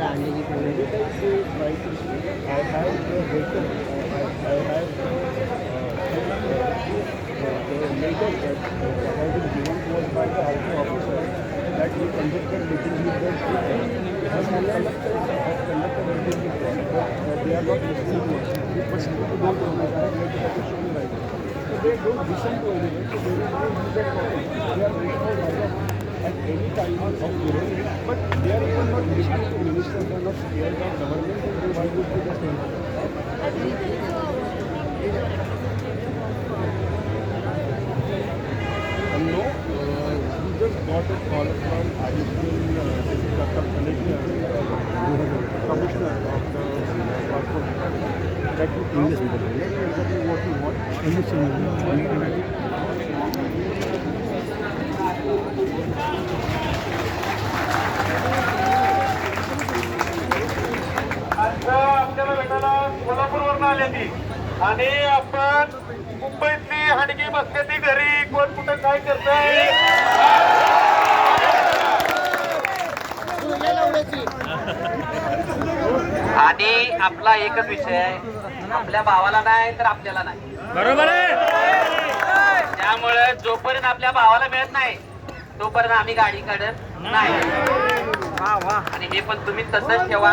अंड्याची पोळी. That we conducted meetings with them. As well as conducted meetings with them, but they are not listening to us. But people don't understand like the show right. So they don't listen to anyone. So they will not use that topic. They are ready for dialogue at any time of hearing, but they are even not listening to ministers. They are not scared of government, and they why would they just no. We just got a call from additional commissioner of the passport that we English exactly what we want. आपल्याला भेटायला कोल्हापूरवरून आले ती आणि आपण मुंबईतली हंडगी बसते ती घरी कोण कुठं काय करतंय. आणि आपला एकच विषय आहे, आपल्या भावाला नाही तर आपल्याला नाही. बरोबर आहे. त्यामुळे जोपर्यंत आपल्या भावाला मिळत नाही तोपर्यंत आम्ही गाडी काढत नाही. आणि हे पण तुम्ही तसंच ठेवा.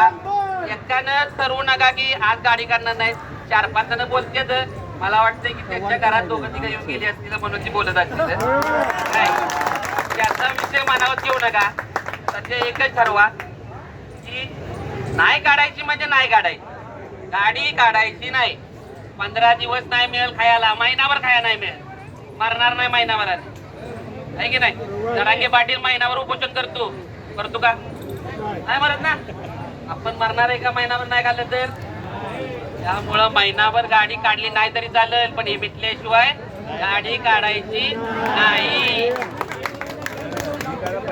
एकट्यानं ठरवू नका की आज गाडी काढणार नाही. 4-5 जण बोलतेच. मला वाटतं की त्यांच्या घरात दोघं तिघं येऊन गेली असतील म्हणून ती बोलत असतील. नाही, त्याचा विषय मनावर घेऊ नका. सध्या एकच ठरवा की नाही काढायची म्हणजे नाही काढायची. गाडी काढायची नाही. 15 दिवस नाही मिळेल खायला, महिनाभर खाया नाही मिळेल. मरणार नाही महिनाभर आहे की नाही. जरांगे पाटील महिनाभर उपोषण करतो का नाही मरत ना. आपण मरणार आहे का महिनाभर नाही काढलं तर. त्यामुळं महिनाभर गाडी काढली नाही तरी चालेल, पण हे मिटल्याशिवाय गाडी काढायची नाही.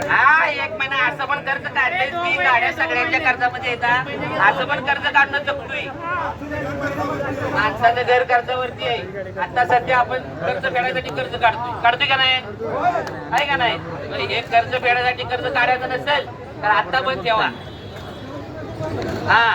हा, 1 महिना असं पण कर्ज काढले मी. गाड्या सगळ्यांच्या कर्जामध्ये येतात. असं पण कर्ज काढणं चुकतोय. माणसाचं घर कर्जावरती आहे. आता सध्या आपण कर्ज फेडायसाठी कर्ज काढतोय का नाही, आहे का नाही. हे कर्ज फेडायसाठी कर्ज काढायचं नसेल तर आता पण ठेवा. हा